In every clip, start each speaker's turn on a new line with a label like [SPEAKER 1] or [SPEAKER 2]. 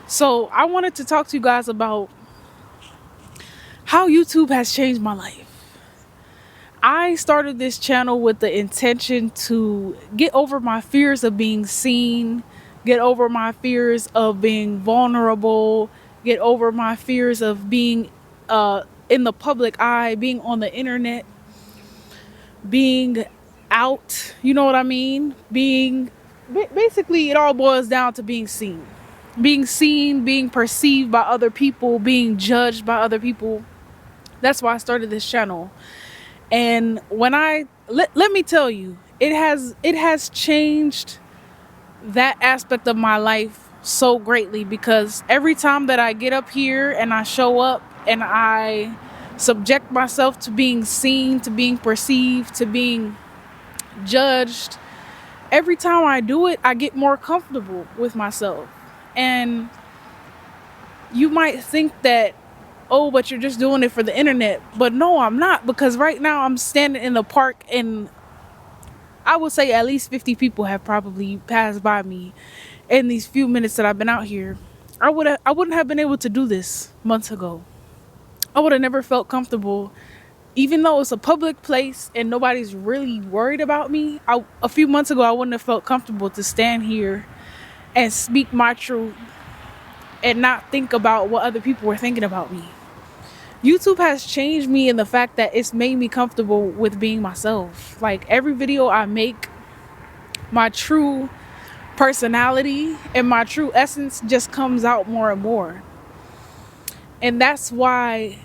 [SPEAKER 1] So I wanted to talk to you guys about how YouTube has changed my life. I started this channel with the intention to get over my fears of being seen, get over my fears of being vulnerable, get over my fears of being in the public eye, being on the internet, being out. You know what I mean? Basically, it all boils down to being seen. Being seen, being perceived by other people, being judged by other people. That's why I started this channel. And when let me tell you, it has changed that aspect of my life so greatly, because every time that I get up here and I show up and I subject myself to being seen, to being perceived, to being judged, every time I do it, I get more comfortable with myself. And you might think that, oh, but you're just doing it for the internet. But no, I'm not, because right now I'm standing in the park and I would say at least 50 people have probably passed by me in these few minutes that I've been out here. I wouldn't have been able to do this months ago. I would have never felt comfortable, even though it's a public place and nobody's really worried about me. A few months ago, I wouldn't have felt comfortable to stand here and speak my truth and not think about what other people were thinking about me. YouTube has changed me in the fact that it's made me comfortable with being myself. Like, every video I make, my true personality and my true essence just comes out more and more. And that's why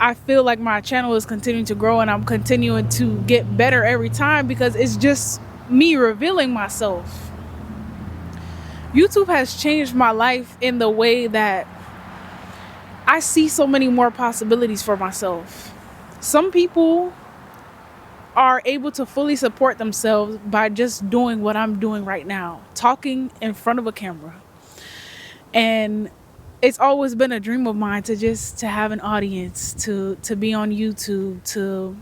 [SPEAKER 1] I feel like my channel is continuing to grow and I'm continuing to get better every time, because it's just me revealing myself. YouTube has changed my life in the way that I see so many more possibilities for myself. Some people are able to fully support themselves by just doing what I'm doing right now, talking in front of a camera. And it's always been a dream of mine to have an audience, to be on YouTube, to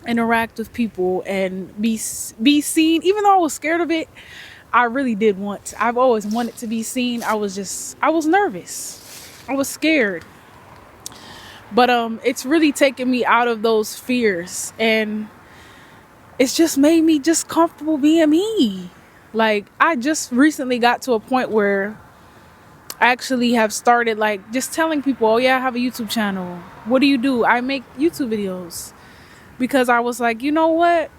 [SPEAKER 1] interact with people and be seen. Even though I was scared of it, I've always wanted to be seen. I was nervous. I was scared. But it's really taken me out of those fears, and it's just made me just comfortable being me. Like, I just recently got to a point where I actually have started, like, just telling people, oh yeah, I have a YouTube channel. What do you do? I make YouTube videos. Because I was like, you know what?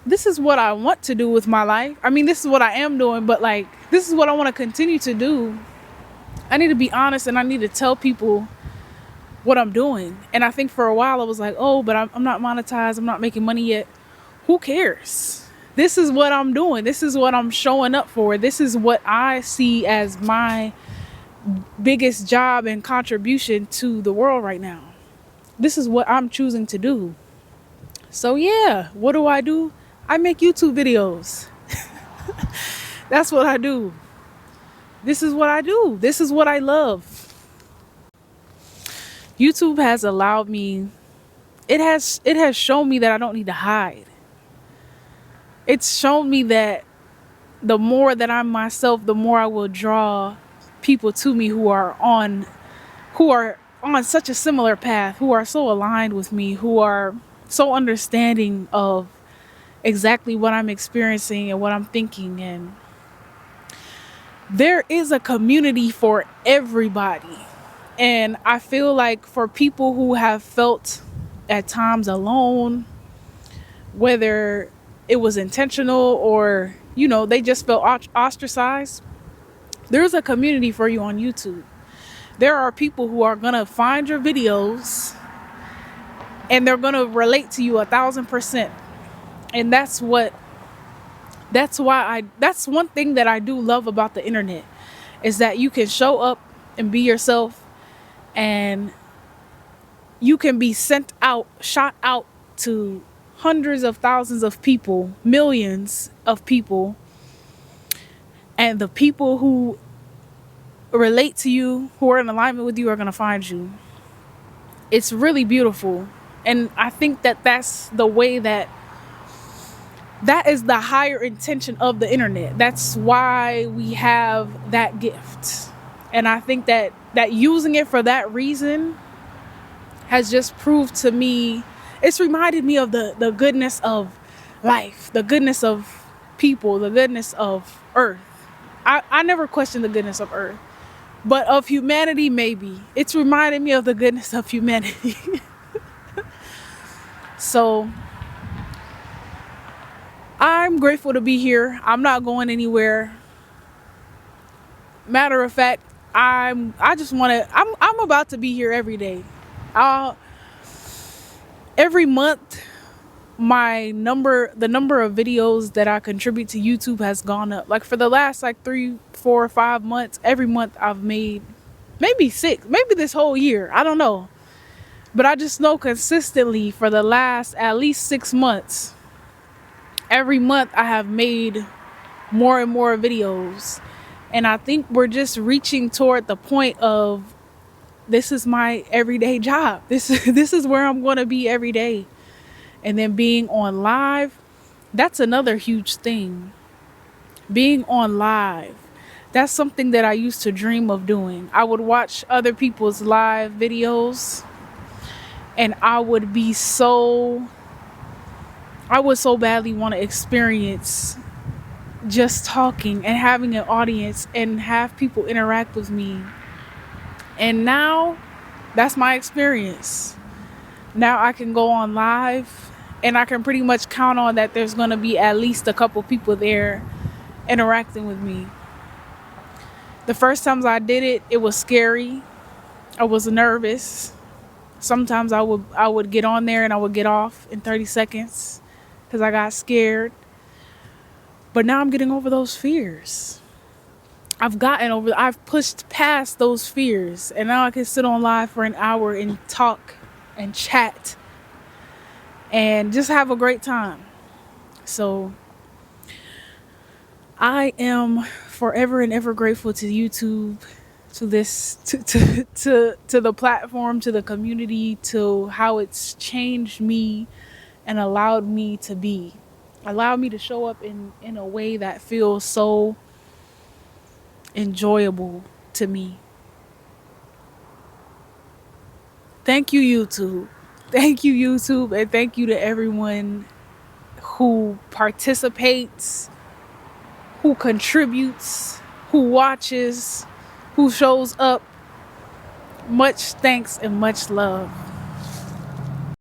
[SPEAKER 1] This is what I want to do with my life. I mean, this is what I am doing, but like, this is what I want to continue to do. I need to be honest and I need to tell people what I'm doing. And I think for a while I was like, oh, but I'm not monetized. I'm not making money yet. Who cares? This is what I'm doing. This is what I'm showing up for. This is what I see as my biggest job and contribution to the world right now. This is what I'm choosing to do. So yeah, what do? I make YouTube videos. That's what I do. This is what I do. This is what I love. YouTube has allowed me, it has shown me that I don't need to hide. It's shown me that the more that I'm myself, the more I will draw people to me who are on such a similar path, who are so aligned with me, who are so understanding of exactly what I'm experiencing and what I'm thinking. And there is a community for everybody. And I feel like for people who have felt at times alone, whether it was intentional or, they just felt ostracized, there's a community for you on YouTube. There are people who are going to find your videos and they're going to relate to you 1,000%. And that's one thing that I do love about the internet, is that you can show up and be yourself, and you can be shot out to hundreds of thousands of people, millions of people, and the people who relate to you, who are in alignment with you, are going to find you. It's really beautiful. And I think that that's the way that is the higher intention of the internet. That's why we have that gift. And I think that using it for that reason has just proved to me, it's reminded me of the goodness of life, the goodness of people, the goodness of earth. I never questioned the goodness of earth, but of humanity, maybe. It's reminded me of the goodness of humanity. So I'm grateful to be here. I'm not going anywhere. Matter of fact, I just want to, I'm about to be here every day. I'll, every month, the number of videos that I contribute to YouTube has gone up. Like for the last like 3, 4, 5 months, every month I've made maybe 6, maybe this whole year. I don't know. But I just know consistently for the last at least 6 months, every month I have made more and more videos. And I think we're just reaching toward the point of, this is my everyday job. This is where I'm going to be every day. And then being on live, that's another huge thing. Being on live, that's something that I used to dream of doing. I would watch other people's live videos and I would so badly want to experience just talking and having an audience and have people interact with me. And now that's my experience. Now I can go on live and I can pretty much count on that there's going to be at least a couple people there interacting with me. The first times I did it, it was scary. I was nervous. Sometimes I would get on there and I would get off in 30 seconds because I got scared. But now I'm getting over those fears. I've pushed past those fears, and now I can sit on live for an hour and talk and chat and just have a great time. So I am forever and ever grateful to YouTube, to the platform, to the community, to how it's changed me and allowed me to show up in a way that feels so enjoyable to me. Thank you, YouTube. Thank you, YouTube, and thank you to everyone who participates, who contributes, who watches, who shows up. Much thanks and much love.